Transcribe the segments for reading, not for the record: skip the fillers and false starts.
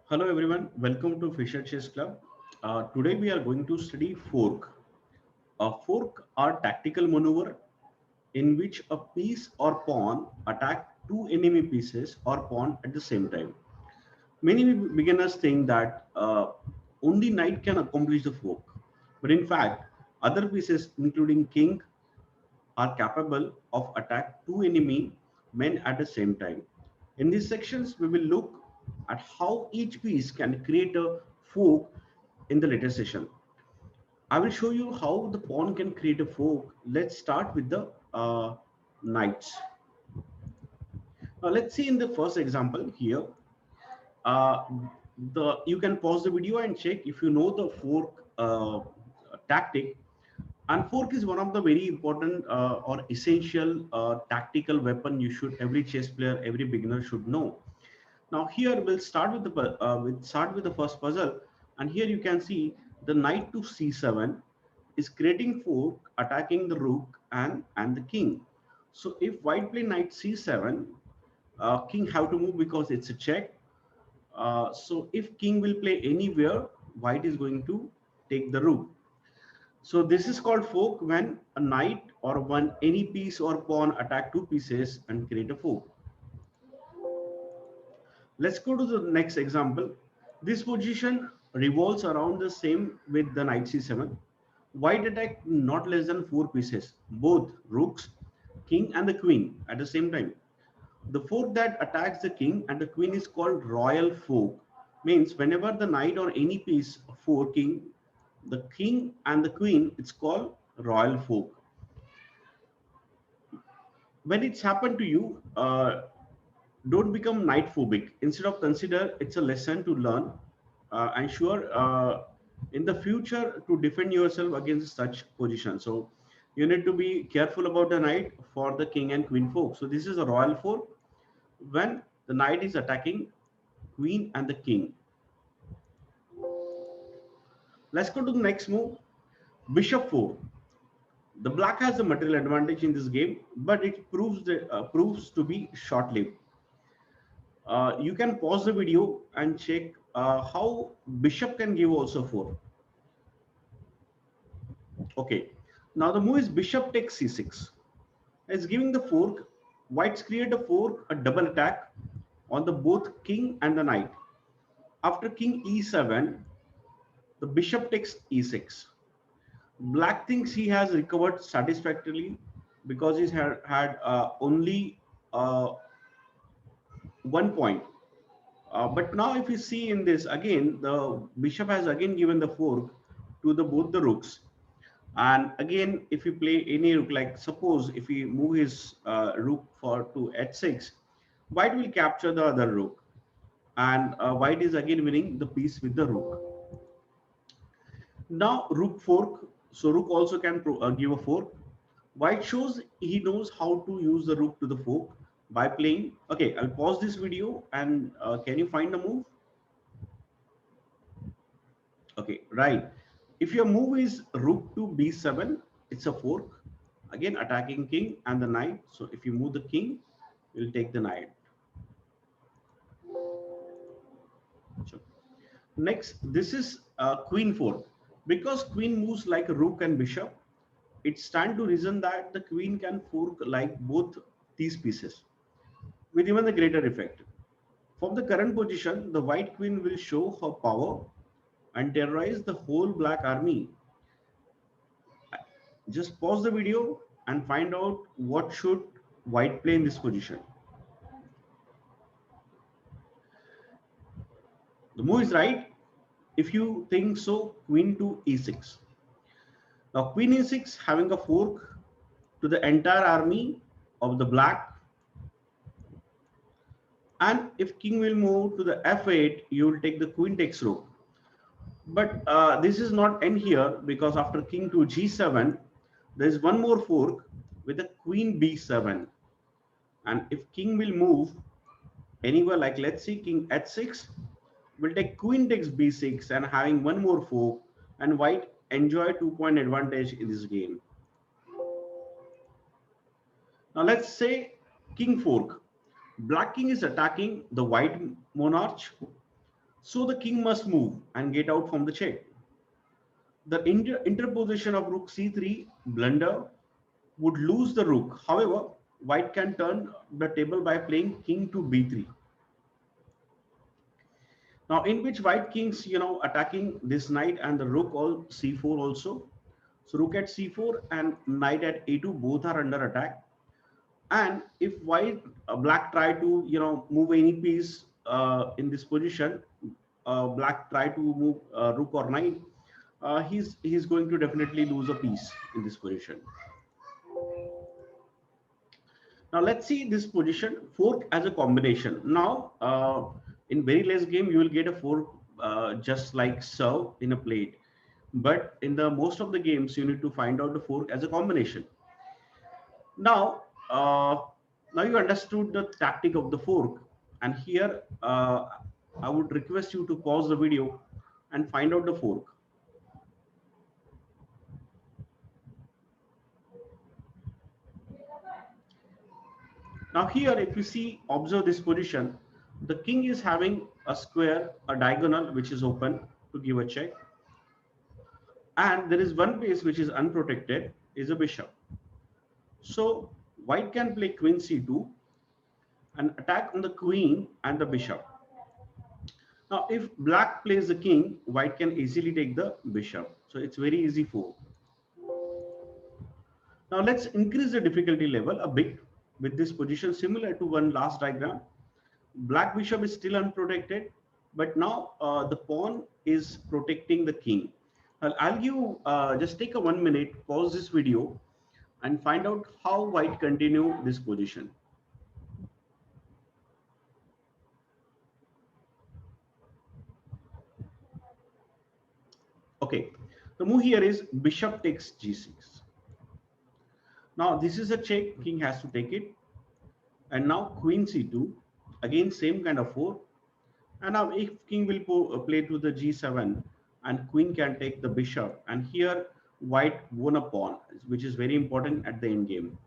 Hello everyone, welcome to Fisher Chess Club. Today we are going to study fork. A fork are tactical maneuver in which a piece or pawn attack two enemy pieces or pawn at the same time. Many beginners think that only knight can accomplish the fork, but in fact, other pieces including king are capable of attack two enemy men at the same time. In these sections, we will look at how each piece can create a fork in the later session. I will show you how the pawn can create a fork. Let's start with the knights. Now let's see in the first example here. Uh, you can pause the video and check if you know the fork tactic. And fork is one of the very important or essential tactical weapon you should every chess player, every beginner should know. Now here we'll start with the first puzzle, and here you can see the knight to c7 is creating fork attacking the rook and the king. So if white play knight c7, king have to move because it's a check. So if king will play anywhere, white is going to take the rook. So this is called fork when a knight or one any piece or pawn attack two pieces and create a fork. Let's go to the next example. This position revolves around the same with the knight c7. White attack not less than four pieces, both rooks, king and the queen at the same time. The fork that attacks the king and the queen is called royal fork. Means whenever the knight or any piece forking the king and the queen, it's called royal fork. When it's happened to you, don't become night phobic. Instead of consider it's a lesson to learn and sure in the future to defend yourself against such position. So you need to be careful about the knight for the king and queen fork. So this is a royal fork when the knight is attacking queen and the king. Let's go to the next move, bishop 4. The black has the material advantage in this game, but it proves to be short-lived. You can pause the video and check how bishop can give also 4. Okay, now the move is bishop takes c6. It's giving the fork. Whites create a fork, a double attack on the both king and the knight. After king e7, the bishop takes e6. Black thinks he has recovered satisfactorily because he's had only one point. But now if you see in this again, the bishop has again given the fork to the both the rooks. And again, if you play any rook, like suppose if we move his rook for to h6, white will capture the other rook, and white is again winning the piece with the rook. Now rook fork, so rook also can give a fork. White shows he knows how to use the rook to the fork by playing. Okay, I'll pause this video and can you find the move? Okay, right. If your move is rook to b7, it's a fork. Again, attacking king and the knight. So if you move the king, you'll take the knight. So next, this is queen fork. Because queen moves like a rook and bishop, it stands to reason that the queen can fork like both these pieces with even the greater effect. From the current position, the white queen will show her power and terrorize the whole black army. Just pause the video and find out what should white play in this position. The move is right. If you think so, queen to e6. Now queen e6 having a fork to the entire army of the black. And if king will move to the f8, you will take the queen takes rook. But this is not end here because after king to g7, there is one more fork with a queen b7. And if king will move anywhere, like let's see king h6, will take queen takes b6 and having one more fork, and white enjoy 2-point advantage in this game. Now let's say king fork. Black king is attacking the white monarch. So the king must move and get out from the check. The interposition of rook c3 blunder would lose the rook. However, white can turn the table by playing king to b3. Now, in which white kings, attacking this knight and the rook all c4 also. So rook at c4 and knight at a2 both are under attack. And if black try to move any piece in this position, black try to move rook or knight, he's going to definitely lose a piece in this position. Now let's see this position fork as a combination. Now in very less game you will get a fork just like serve in a plate, but in the most of the games you need to find out the fork as a combination. Now now you understood the tactic of the fork, and here I would request you to pause the video and find out the fork. Now here, if you see, observe this position, the king is having a square, a diagonal, which is open to give a check. And there is one piece which is unprotected, is a bishop. So white can play queen c2 and attack on the queen and the bishop. Now, if black plays the king, white can easily take the bishop. So it's very easy for. Now let's increase the difficulty level a bit with this position similar to one last diagram. Black bishop is still unprotected, but now the pawn is protecting the king. I'll give just take a 1 minute, pause this video and find out how white continue this position. Okay, the move here is bishop takes g6. Now this is a check, king has to take it. And now queen c2, again same kind of fork. And now if king will play to the g7 and queen can take the bishop, and here white won a pawn, which is very important at the end game.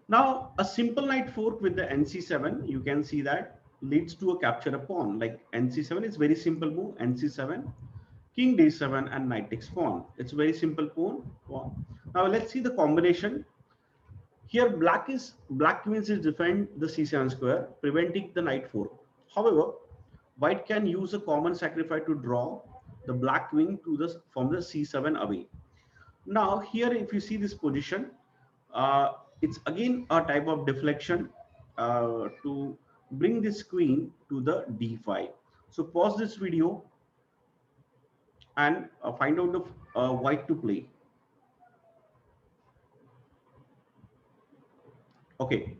Now a simple knight fork with the nc7, you can see that leads to a capture a pawn. Like nc7 is very simple move, nc7, king d7 and knight takes pawn. It's very simple pawn. Now let's see the combination. Here black queens is defend the c7 square, preventing the knight fork. However, white can use a common sacrifice to draw the black queen from the c7 away. Now here, if you see this position, it's again a type of deflection to bring this queen to the d5. So pause this video and find out the white to play. Okay,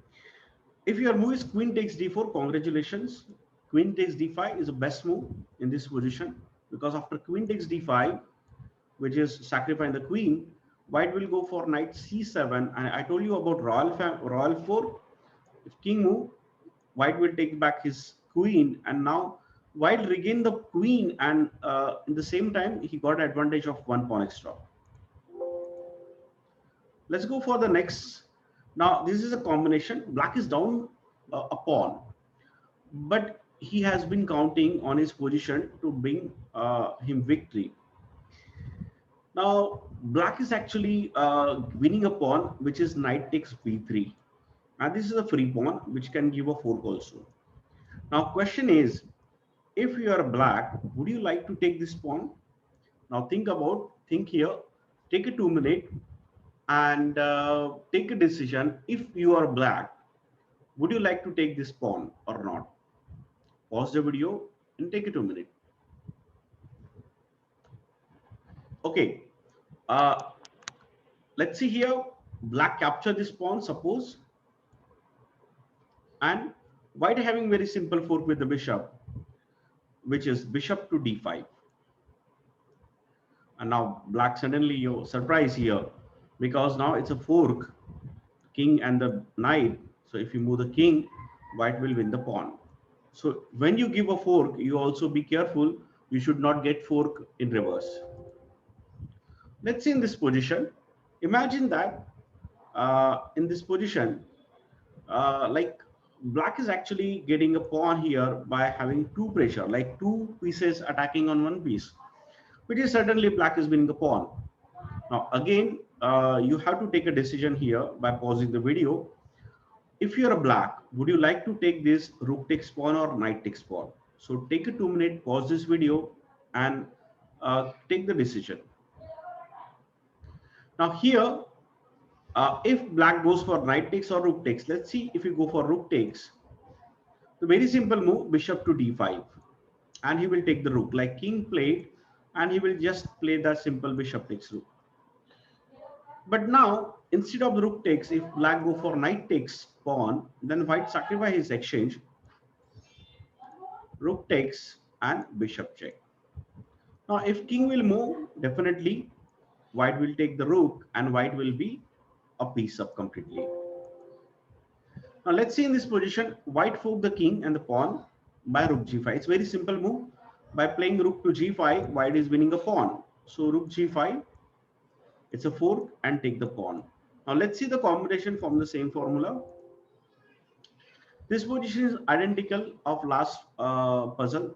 if your move is queen takes d4, congratulations. Queen takes d5 is the best move in this position, because after queen takes d5, which is sacrificing the queen, white will go for knight c7. And I told you about royal fork. If king move, white will take back his queen, and now white regain the queen, and in the same time he got advantage of one pawn extra. Let's go for the next. Now this is a combination. Black is down a pawn, but he has been counting on his position to bring him victory. Now black is actually winning a pawn, which is knight takes b3, and this is a free pawn which can give a fork also. Now question is, if you are black, would you like to take this pawn? Now think here, take a 2 minute and take a decision. If you are black, would you like to take this pawn or not? Pause the video and take a 2 minute. Okay, let's see here. Black capture this pawn, suppose, and white having very simple fork with the bishop, which is bishop to d5. And now black suddenly, you surprise here, because now it's a fork, king and the knight. So if you move the king, white will win the pawn. So when you give a fork, you also be careful, you should not get fork in reverse. Let's see in this position. Imagine that in this position, like black is actually getting a pawn here by having two pressure, like two pieces attacking on one piece, which is certainly black is winning a pawn. Now again, you have to take a decision here by pausing the video. If you're a black, would you like to take this rook takes pawn or knight takes pawn? So take a 2 minute, pause this video, and take the decision. Now here, if black goes for knight takes or rook takes, let's see if you go for rook takes. The very simple move, bishop to d5, and he will take the rook like king played, and he will just play the simple bishop takes rook. But now, instead of the rook takes, if black go for knight takes pawn, then white sacrifice his exchange, rook takes, and bishop check. Now, if king will move, definitely white will take the rook, and white will be a piece up completely. Now, let's see in this position, white fork the king and the pawn by rook g5. It's very simple move. By playing rook to g5, white is winning a pawn. So rook g5, it's a fork and take the pawn. Now let's see the combination from the same formula. This position is identical of last puzzle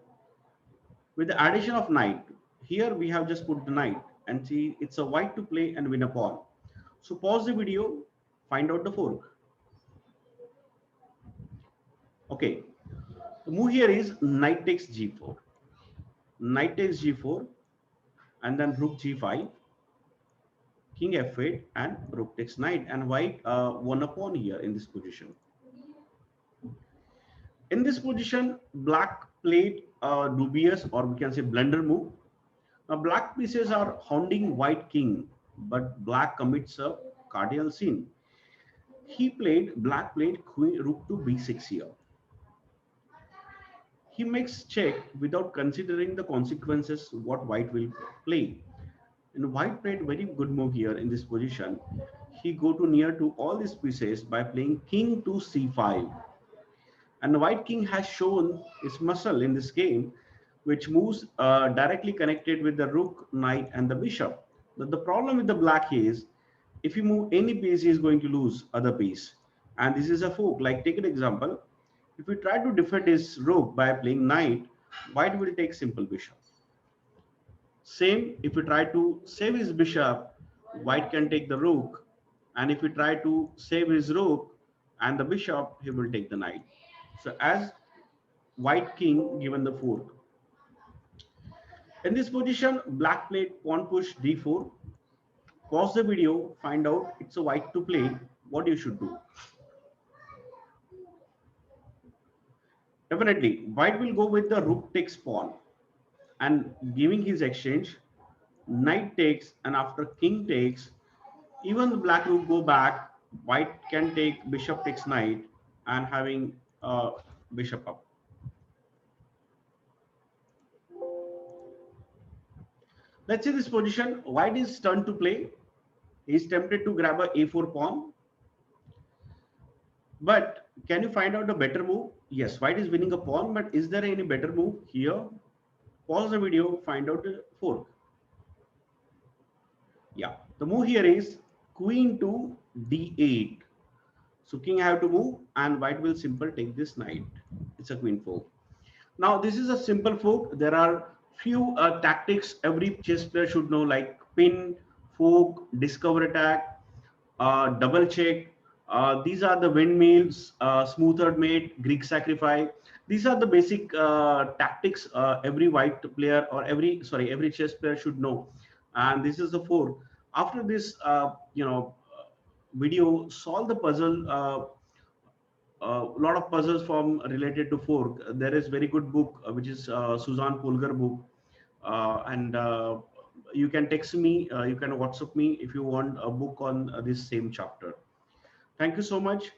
with the addition of knight. Here we have just put the knight and see it's a white to play and win a pawn. So pause the video, find out the fork. Okay, the move here is knight takes g4, knight takes g4, and then rook g5, king f8, and rook takes knight, and white won a pawn here in this position. In this position, black played a dubious, or we can say blunder move. Now black pieces are hounding white king, but black commits a cardinal sin. Black played queen rook to b6 here. He makes check without considering the consequences what white will play. And white played very good move here in this position. He go to near to all these pieces by playing king to c5. And the white king has shown his muscle in this game, which moves directly connected with the rook, knight, and the bishop. But the problem with the black is, if you move any piece, he is going to lose other piece. And this is a fork. Like take an example. If we try to defend his rook by playing knight, white will take simple bishop. Same, if we try to save his bishop, white can take the rook. And if we try to save his rook and the bishop, he will take the knight. So as white king given the fork. In this position, black played pawn push d4. Pause the video, find out it's a white to play, what you should do. Definitely, white will go with the rook takes pawn and giving his exchange, knight takes, and after king takes, even the black rook go back, white can take bishop takes knight and having bishop up. Let's see this position, white is turn to play. He's tempted to grab a a4 pawn. But can you find out a better move? Yes, white is winning a pawn, but is there any better move here? Pause the video, find out the fork. Yeah, the move here is queen to d8. So king have to move and white will simple take this knight. It's a queen fork. Now this is a simple fork. There are few tactics every chess player should know, like pin, fork, discover attack, double check. These are the windmills, smoothed mate, Greek sacrifice. These are the basic tactics every white player or every chess player should know. And this is the fork. After this, video, solve the puzzle. A lot of puzzles from related to fork. There is very good book which is Suzanne Polgar book, and you can text me, you can WhatsApp me if you want a book on this same chapter. Thank you so much.